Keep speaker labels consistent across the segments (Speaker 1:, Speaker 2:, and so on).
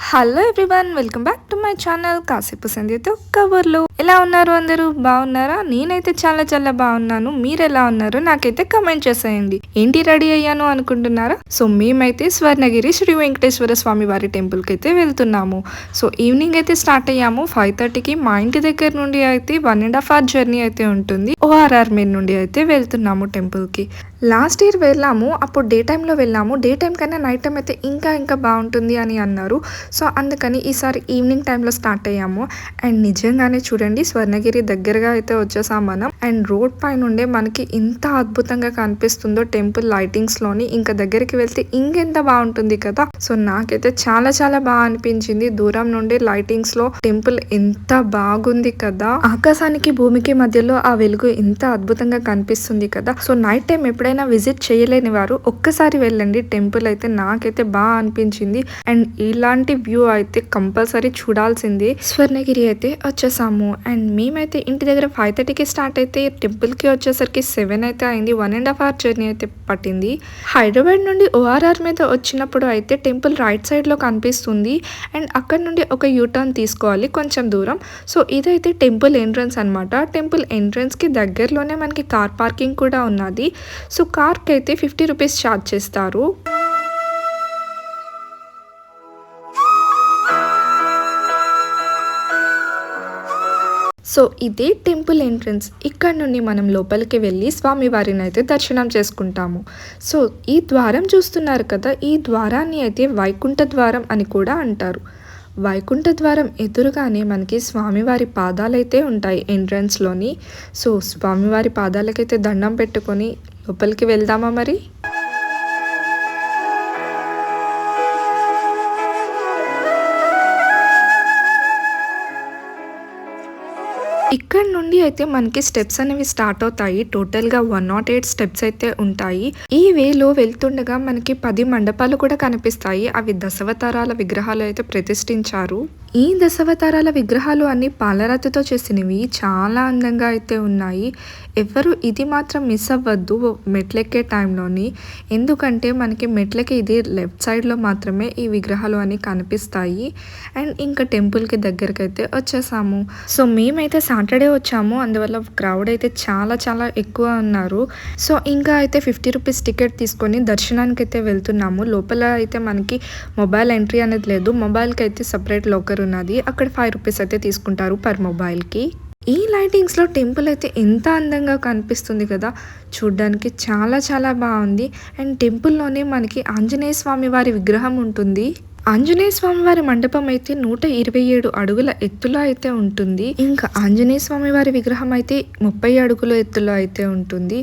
Speaker 1: Hello everyone, welcome back to my channel కాసేపు సంధ్యతో కబుర్లు. ఎలా ఉన్నారు అందరూ? బాగున్నారా? నేనైతే చాలా చాలా బాగున్నాను. మీరు ఎలా ఉన్నారు నాకైతే కమెంట్ చేసేయండి. ఏంటి రెడీ అయ్యాను అనుకుంటున్నారా? సో మేమైతే స్వర్ణగిరి శ్రీ వెంకటేశ్వర స్వామి వారి టెంపుల్ కి అయితే వెళ్తున్నాము. సో ఈవినింగ్ అయితే స్టార్ట్ అయ్యాము 5:30కి. మా ఇంటి దగ్గర నుండి అయితే 1.5 hour జర్నీ అయితే ఉంటుంది. ORR మెయిన్ నుండి అయితే వెళ్తున్నాము టెంపుల్ కి. లాస్ట్ ఇయర్ వెళ్ళాము, అప్పుడు డే టైంలో వెళ్ళాము. డే టైం కన్నా నైట్ టైం అయితే ఇంకా బాగుంటుంది అని అన్నారు. సో అందుకని ఈసారి ఈవినింగ్ టైంలో స్టార్ట్ అయ్యాము. అండ్ నిజంగానే చూడండి, స్వర్ణగిరి దగ్గరగా అయితే వచ్చేసాం మనం. అండ్ రోడ్ పై నుండే మనకి ఇంత అద్భుతంగా కనిపిస్తుందో టెంపుల్ లైటింగ్స్ లోని, ఇంకా దగ్గరికి వెళ్తే ఇంకెంత బాగుంటుంది కదా. సో నాకైతే చాలా చాలా బాగా అనిపించింది. దూరం నుండి లైటింగ్స్ లో టెంపుల్ ఎంత బాగుంది కదా. ఆకాశానికి భూమికి మధ్యలో ఆ వెలుగు ఎంత అద్భుతంగా కనిపిస్తుంది కదా. సో నైట్ టైం ఎప్పుడైనా విజిట్ చేయలేని వారు ఒక్కసారి వెళ్ళండి. టెంపుల్ అయితే నాకైతే బాగా అనిపించింది. అండ్ ఇలాంటి వ్యూ అయితే కంపల్సరీ చూడాల్సింది. స్వర్ణగిరి అయితే వచ్చేసాము. అండ్ మేమైతే ఇంటి దగ్గర 5:30కి స్టార్ట్ అయితే టెంపుల్ కి వచ్చేసరికి 7 అయితే అయింది. 1.5 hour జర్నీ అయితే పట్టింది. హైదరాబాద్ నుండి ORR మీద వచ్చినప్పుడు అయితే టెంపుల్ రైట్ సైడ్ లో కనిపిస్తుంది. అండ్ అక్కడ నుండి ఒక యూటర్న్ తీసుకోవాలి కొంచెం దూరం. సో ఇదైతే టెంపుల్ ఎంట్రన్స్ అనమాట. టెంపుల్ ఎంట్రన్స్ కి దగ్గరలోనే మనకి కార్ పార్కింగ్ కూడా ఉన్నది. సో కార్కి అయితే 50 రూపీస్ ఛార్జ్ చేస్తారు. సో ఇదే టెంపుల్ ఎంట్రన్స్. ఇక్కడ నుండి మనం లోపలికి వెళ్ళి స్వామివారిని అయితే దర్శనం చేసుకుంటాము. సో ఈ ద్వారం చూస్తున్నారు కదా, ఈ ద్వారాన్ని అయితే వైకుంఠ ద్వారం అని కూడా అంటారు. వైకుంఠ ద్వారం ఎదురుగానే మనకి స్వామివారి పాదాలైతే ఉంటాయి ఎంట్రన్స్లోని. సో స్వామివారి పాదాలకైతే దండం పెట్టుకొని లోపలికి వెళ్దామా మరి? ఇక్కడ నుండి అయితే మనకి స్టెప్స్ అనేవి స్టార్ట్ అవుతాయి. టోటల్ గా 108 స్టెప్స్ అయితే ఉంటాయి. ఈ వేలో వెళ్తుండగా మనకి 10 మండపాలు కూడా కనిపిస్తాయి. అవి దశావతారాల విగ్రహాలు అయితే ప్రతిష్ఠించారు. ఈ దశావతారాల విగ్రహాలు అన్ని పాలరాతితో చేసినవి. చాలా అందంగా అయితే ఉన్నాయి. ఎవరు ఇది మాత్రం మిస్ అవ్వద్దు మెట్లెక్కే టైంలోని. ఎందుకంటే మనకి మెట్లకి ఇది లెఫ్ట్ సైడ్లో మాత్రమే ఈ విగ్రహాలు అన్ని కనిపిస్తాయి. అండ్ ఇంకా టెంపుల్కి దగ్గరికి అయితే వచ్చేసాము. సో మేమైతే సాటర్డే వచ్చాము, అందువల్ల క్రౌడ్ అయితే చాలా చాలా ఎక్కువ ఉన్నారు. సో ఇంకా అయితే 50 రూపీస్ టికెట్ తీసుకొని దర్శనానికి అయితే వెళ్తున్నాము. లోపల అయితే మనకి మొబైల్ ఎంట్రీ అనేది లేదు. మొబైల్కి అయితే సపరేట్ లోకర్ ఉన్నది. అక్కడ 5 రూపీస్ అయితే తీసుకుంటారు పర్ మొబైల్కి. ఈ లైటింగ్స్లో టెంపుల్ అయితే ఎంత అందంగా కనిపిస్తుంది కదా. చూడ్డానికి చాలా చాలా బాగుంది. అండ్ టెంపుల్లోనే మనకి ఆంజనేయ స్వామి వారి విగ్రహం ఉంటుంది. ఆంజనేయ స్వామి వారి మండపం అయితే 127 అడుగుల ఎత్తులో అయితే ఉంటుంది. ఇంకా ఆంజనేయ స్వామి వారి విగ్రహం అయితే 30 అడుగుల ఎత్తులో అయితే ఉంటుంది.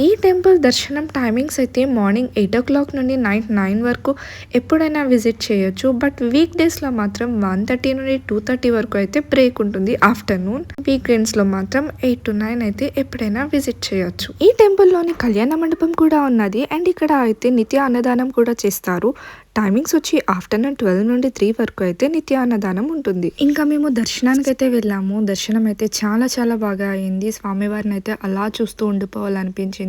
Speaker 1: ఈ టెంపుల్ దర్శనం టైమింగ్స్ అయితే మార్నింగ్ 8 o'clock నుండి నైట్ 9 వరకు ఎప్పుడైనా విజిట్ చేయొచ్చు. బట్ వీక్ డేస్లో మాత్రం 1:30 నుండి 2:30 వరకు అయితే బ్రేక్ ఉంటుంది ఆఫ్టర్నూన్. వీకెండ్స్లో మాత్రం 8 to 9 అయితే ఎప్పుడైనా విజిట్ చేయొచ్చు. ఈ టెంపుల్లోని కళ్యాణ మండపం కూడా ఉన్నది. అండ్ ఇక్కడ అయితే నిత్య అన్నదానం కూడా చేస్తారు. టైమింగ్స్ వచ్చి ఆఫ్టర్నూన్ 12 నుండి 3 వరకు అయితే నిత్య అన్నదానం ఉంటుంది. ఇంకా మేము దర్శనానికి అయితే వెళ్ళాము. దర్శనం అయితే చాలా చాలా బాగా అయింది. స్వామివారిని అయితే అలా చూస్తూ ఉండిపోవాలనిపించింది.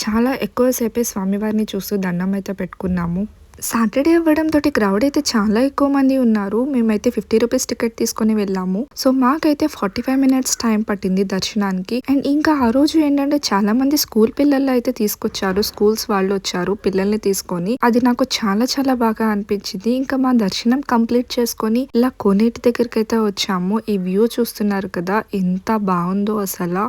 Speaker 1: చాలా ఎక్కువసేపే స్వామివారిని చూస్తూ దండం అయితే పెట్టుకున్నాము. సాటర్డే అవ్వడంతో క్రౌడ్ అయితే చాలా ఎక్కువ మంది ఉన్నారు. మేమైతే 50 రూపీస్ టికెట్ తీసుకొని వెళ్ళాము. సో మాకైతే 45 minutes టైం పట్టింది దర్శనానికి. అండ్ ఇంకా ఆ రోజు ఏంటంటే చాలా మంది స్కూల్ పిల్లలు అయితే తీసుకొచ్చారు. స్కూల్స్ వాళ్ళు వచ్చారు పిల్లల్ని తీసుకొని. అది నాకు చాలా చాలా బాగా అనిపించింది. ఇంకా మా దర్శనం కంప్లీట్ చేసుకొని ఇలా కోనేటి దగ్గరికి అయితే వచ్చాము. ఈ వ్యూ చూస్తున్నారు కదా, ఎంత బాగుందో అసలు.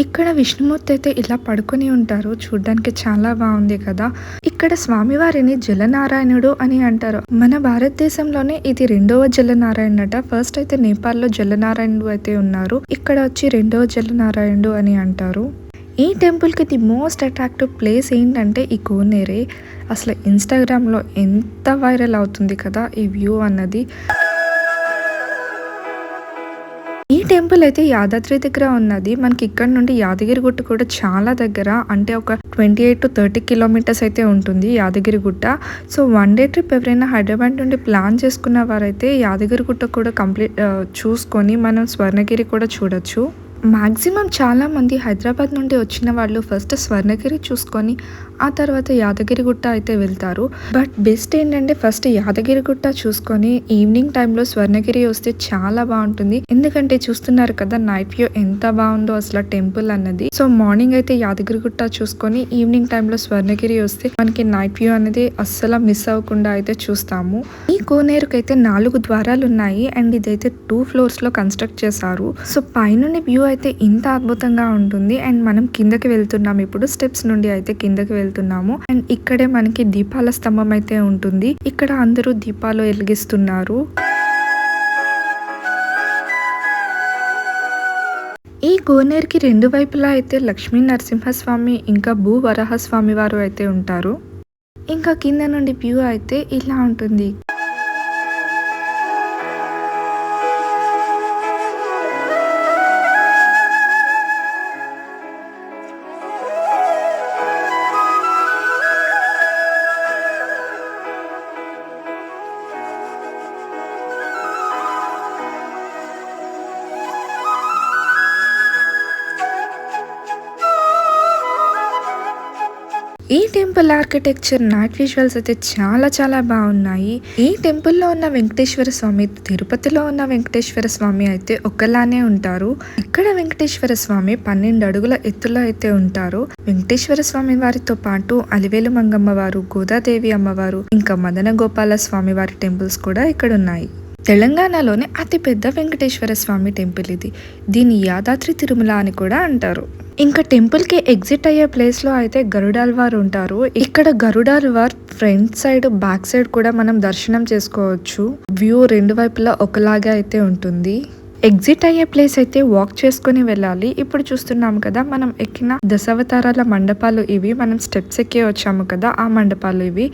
Speaker 1: ఇక్కడ విష్ణుమూర్తి అయితే ఇలా పడుకొని ఉంటారు. చూడ్డానికి చాలా బాగుంది కదా. ఇక్కడ స్వామివారిని జలనారాయణుడు అని అంటారు. మన భారతదేశంలోనే ఇది 2వ జలనారాయణట. ఫస్ట్ అయితే నేపాల్లో జలనారాయణుడు అయితే ఉన్నారు. ఇక్కడ వచ్చి 2వ జలనారాయణుడు అని అంటారు. ఈ టెంపుల్కి ది మోస్ట్ అట్రాక్టివ్ ప్లేస్ ఏంటంటే ఈ కోనేరే. అసలు ఇన్స్టాగ్రామ్లో ఎంత వైరల్ అవుతుంది కదా ఈ వ్యూ అన్నది. ఈ టెంపుల్ అయితే యాదాద్రి దగ్గర ఉన్నది. మనకి ఇక్కడ నుండి యాదగిరిగుట్ట కూడా చాలా దగ్గర, అంటే ఒక 28 to 30 kilometers అయితే ఉంటుంది యాదగిరిగుట్ట. సో 1 day ట్రిప్ ఎవరైనా హైదరాబాద్ నుండి ప్లాన్ చేసుకున్న వారైతే యాదగిరిగుట్ట కూడా కంప్లీట్ చూసుకొని మనం స్వర్ణగిరి కూడా చూడొచ్చు. మాక్సిమం చాలామంది హైదరాబాద్ నుండి వచ్చిన వాళ్ళు ఫస్ట్ స్వర్ణగిరి చూసుకొని ఆ తర్వాత యాదగిరిగుట్ట అయితే వెళ్తారు. బట్ బెస్ట్ ఏంటంటే ఫస్ట్ యాదగిరిగుట్ట చూసుకొని ఈవినింగ్ టైంలో స్వర్ణగిరి వస్తే చాలా బాగుంటుంది. ఎందుకంటే చూస్తున్నారు కదా నైట్ వ్యూ ఎంత బాగుందో అసలు టెంపుల్ అన్నది. సో మార్నింగ్ అయితే యాదగిరిగుట్ట చూసుకొని ఈవినింగ్ టైంలో స్వర్ణగిరి వస్తే మనకి నైట్ వ్యూ అనేది అస్సలు మిస్ అవ్వకుండా అయితే చూస్తాము. ఈ కోనేరుకి అయితే 4 ద్వారాలు ఉన్నాయి అండ్ ఇదైతే 2 floors లో కన్స్ట్రక్ట్ చేశారు. సో పైనుండి వ్యూ అయితే ఇంత అద్భుతంగా ఉంటుంది. అండ్ మనం కిందకి వెళ్తున్నాం, ఇప్పుడు స్టెప్స్ నుండి అయితే కిందకి వెళ్తున్నాము. అండ్ ఇక్కడే మనకి దీపాల స్తంభం అయితే ఉంటుంది. ఇక్కడ అందరూ దీపాలు వెలిగిస్తున్నారు. ఈ కోనేరుకి 2 వైపులా అయితే లక్ష్మీ నరసింహస్వామి ఇంకా భూ వరాహస్వామి వారు అయితే ఉంటారు. ఇంకా కింద నుండి వ్యూ అయితే ఇలా ఉంటుంది. ఈ టెంపుల్ ఆర్కిటెక్చర్ నైట్ విజువల్స్ అయితే చాలా బాగున్నాయి. ఈ టెంపుల్ లో ఉన్న వెంకటేశ్వర స్వామి తిరుపతిలో ఉన్న వెంకటేశ్వర స్వామి అయితే ఒకలానే ఉంటారు. ఇక్కడ వెంకటేశ్వర స్వామి 12 అడుగుల ఎత్తులో అయితే ఉంటారు. వెంకటేశ్వర స్వామి వారితో పాటు అలివేలు మంగమ్మ వారు, గోదాదేవి అమ్మవారు ఇంకా మదన గోపాల స్వామి వారి టెంపుల్స్ కూడా ఇక్కడ ఉన్నాయి. తెలంగాణలోనే అతిపెద్ద వెంకటేశ్వర స్వామి టెంపుల్ ఇది. దీని యాదాద్రి తిరుమల అని కూడా అంటారు. ఇంకా టెంపుల్ కి ఎగ్జిట్ అయ్యే ప్లేస్ లో అయితే గరుడాల్వార్ ఉంటారు. ఇక్కడ Garudalvar front side back side కూడా మనం దర్శనం చేసుకోవచ్చు. వ్యూ 2 వైపులా ఒకలాగా అయితే ఉంటుంది. ఎగ్జిట్ అయ్యే ప్లేస్ అయితే వాక్ చేసుకుని వెళ్ళాలి. ఇప్పుడు చూస్తున్నాము కదా మనం ఎక్కిన దశావతారాల మండపాలు ఇవి. మనం స్టెప్స్ ఎక్కి వచ్చాము కదా ఆ మండపాలు ఇవి.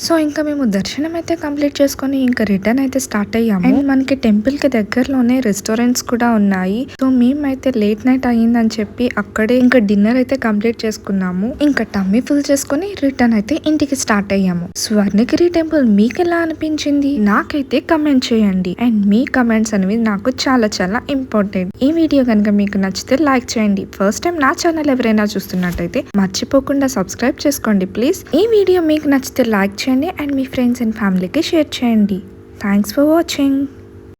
Speaker 1: సో ఇంకా మేము దర్శనం అయితే కంప్లీట్ చేసుకొని ఇంకా రిటర్న్ అయితే స్టార్ట్ అయ్యాము. అండ్ మనకి టెంపుల్ కి దగ్గరలోనే రెస్టారెంట్స్ కూడా ఉన్నాయి. సో మేమైతే లేట్ నైట్ అయ్యిందని చెప్పి అక్కడే ఇంకా డిన్నర్ అయితే కంప్లీట్ చేసుకున్నాము. ఇంకా టమ్మీ ఫుల్ చేసుకుని రిటర్న్ అయితే ఇంటికి స్టార్ట్ అయ్యాము. స్వర్ణగిరి టెంపుల్ మీకు ఎలా అనిపించింది నాకైతే కమెంట్ చేయండి. అండ్ మీ కమెంట్స్ అనేవి నాకు చాలా ఇంపార్టెంట్. ఈ వీడియో కనుక మీకు నచ్చితే లైక్ చేయండి. ఫస్ట్ టైం నా ఛానల్ ఎవరైనా చూస్తున్నట్టయితే మర్చిపోకుండా సబ్స్క్రైబ్ చేసుకోండి ప్లీజ్. ఈ వీడియో మీకు నచ్చితే లైక్ చేయండి అండ్ మీ ఫ్రెండ్స్ అండ్ ఫ్యామిలీకి షేర్ చేయండి. Thanks for watching.